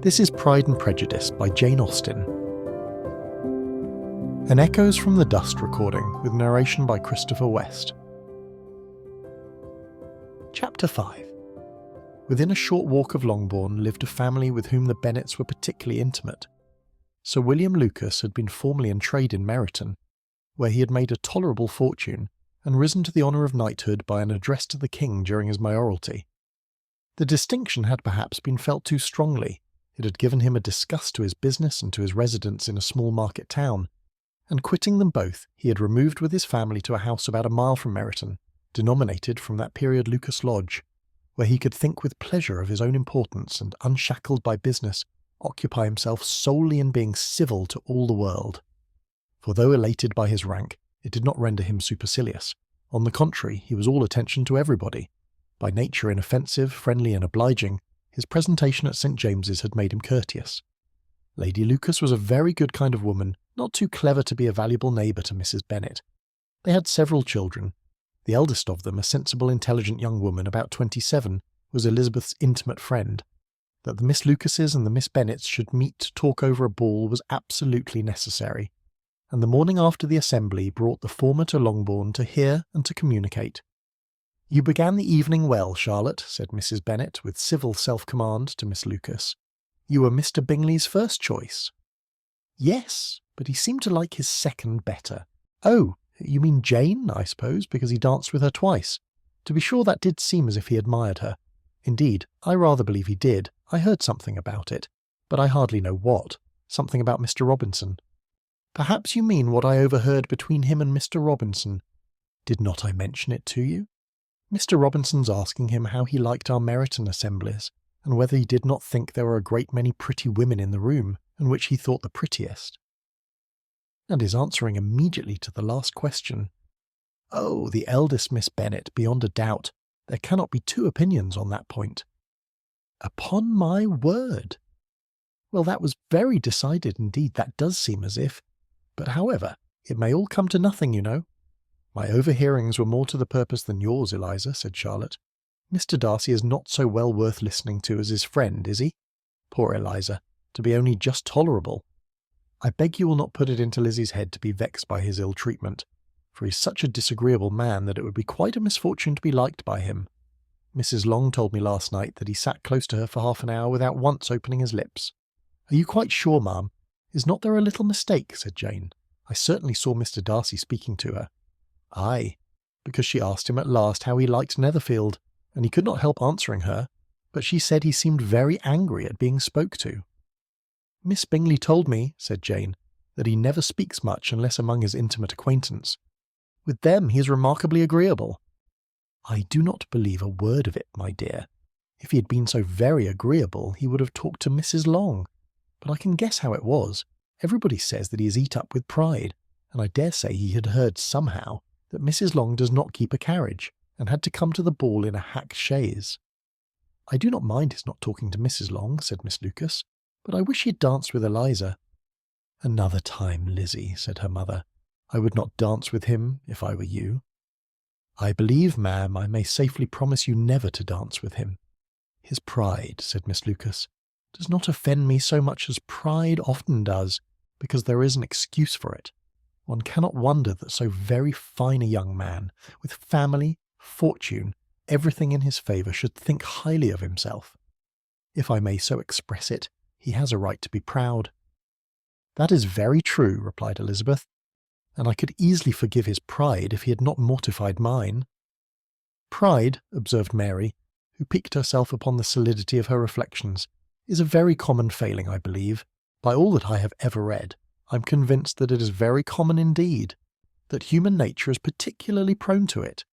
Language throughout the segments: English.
This is Pride and Prejudice by Jane Austen. An Echoes from the Dust recording with narration by Christopher West. Chapter 5. Within a short walk of Longbourn lived a family with whom the Bennets were particularly intimate. Sir William Lucas had been formerly in trade in Meryton, where he had made a tolerable fortune and risen to the honour of knighthood by an address to the king during his mayoralty. The distinction had perhaps been felt too strongly. It had given him a disgust to his business and to his residence in a small market town, and quitting them both, he had removed with his family to a house about a mile from Meryton, denominated from that period Lucas Lodge, where he could think with pleasure of his own importance and, unshackled by business, occupy himself solely in being civil to all the world. For though elated by his rank, it did not render him supercilious. On the contrary, he was all attention to everybody. By nature inoffensive, friendly and obliging, his presentation at St. James's had made him courteous. Lady Lucas was a very good kind of woman, not too clever to be a valuable neighbour to Mrs. Bennet. They had several children. The eldest of them, a sensible, intelligent young woman about 27, was Elizabeth's intimate friend. That the Miss Lucases and the Miss Bennets should meet to talk over a ball was absolutely necessary, and the morning after the assembly brought the former to Longbourn to hear and to communicate. "You began the evening well, Charlotte," said Mrs. Bennet with civil self-command to Miss Lucas. "You were Mr. Bingley's first choice." "Yes, but he seemed to like his second better." "Oh, you mean Jane, I suppose, because he danced with her twice. To be sure, that did seem as if he admired her. Indeed, I rather believe he did. I heard something about it, but I hardly know what. Something about Mr. Robinson." "Perhaps you mean what I overheard between him and Mr. Robinson. Did not I mention it to you? Mr. Robinson's asking him how he liked our Meryton assemblies, and whether he did not think there were a great many pretty women in the room, and which he thought the prettiest." "And is answering immediately to the last question." "Oh, the eldest Miss Bennet, beyond a doubt. There cannot be two opinions on that point." "Upon my word! Well, that was very decided indeed. That does seem as if. But however, it may all come to nothing, you know." "My overhearings were more to the purpose than yours, Eliza," said Charlotte. "Mr. Darcy is not so well worth listening to as his friend, is he? Poor Eliza, to be only just tolerable. I beg you will not put it into Lizzie's head to be vexed by his ill treatment, for he's such a disagreeable man that it would be quite a misfortune to be liked by him. Mrs. Long told me last night that he sat close to her for half an hour without once opening his lips." "Are you quite sure, ma'am? Is not there a little mistake?" said Jane. "I certainly saw Mr. Darcy speaking to her." "Aye, because she asked him at last how he liked Netherfield, and he could not help answering her, but she said he seemed very angry at being spoke to." "Miss Bingley told me," said Jane, "that he never speaks much unless among his intimate acquaintance. With them he is remarkably agreeable." "I do not believe a word of it, my dear. If he had been so very agreeable, he would have talked to Mrs. Long. But I can guess how it was. Everybody says that he is eat up with pride, and I dare say he had heard somehow that Mrs. Long does not keep a carriage, and had to come to the ball in a hack chaise." "I do not mind his not talking to Mrs. Long," said Miss Lucas, "but I wish he had danced with Eliza." "Another time, Lizzie," said her mother. "I would not dance with him if I were you." "I believe, ma'am, I may safely promise you never to dance with him." "His pride," said Miss Lucas, "does not offend me so much as pride often does, because there is an excuse for it. One cannot wonder that so very fine a young man, with family, fortune, everything in his favour, should think highly of himself. If I may so express it, he has a right to be proud." "That is very true," replied Elizabeth, "and I could easily forgive his pride if he had not mortified mine." "Pride," observed Mary, who piqued herself upon the solidity of her reflections, "is a very common failing, I believe. By all that I have ever read, I am convinced that it is very common indeed, that human nature is particularly prone to it,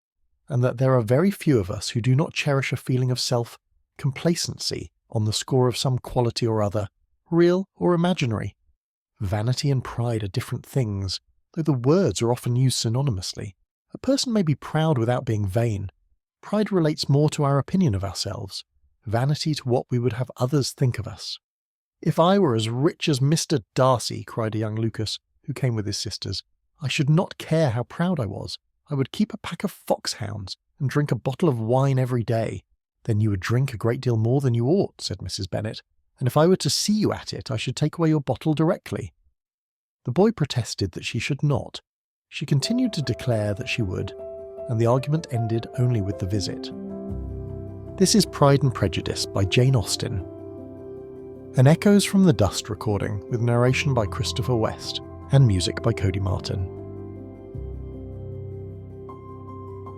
and that there are very few of us who do not cherish a feeling of self-complacency on the score of some quality or other, real or imaginary. Vanity and pride are different things, though the words are often used synonymously. A person may be proud without being vain. Pride relates more to our opinion of ourselves, vanity to what we would have others think of us." "If I were as rich as Mr. Darcy," cried a young Lucas, who came with his sisters, "I should not care how proud I was. I would keep a pack of foxhounds and drink a bottle of wine every day." "Then you would drink a great deal more than you ought," said Mrs. Bennet. and if I were to see you at it, I should take away your bottle directly." The boy protested that she should not. She continued to declare that she would, and the argument ended only with the visit. This is Pride and Prejudice by Jane Austen. An Echoes from the Dust recording with narration by Christopher West and music by Cody Martin.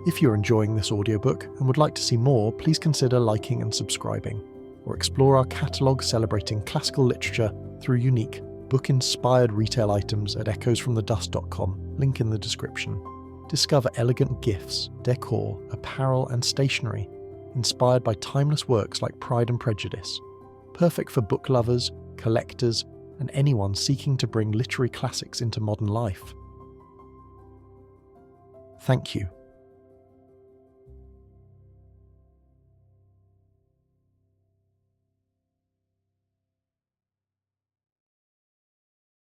If you're enjoying this audiobook and would like to see more, please consider liking and subscribing, or explore our catalogue celebrating classical literature through unique, book-inspired retail items at echoesfromthedust.com, link in the description. Discover elegant gifts, decor, apparel and stationery, inspired by timeless works like Pride and Prejudice, perfect for book lovers, collectors, and anyone seeking to bring literary classics into modern life. Thank you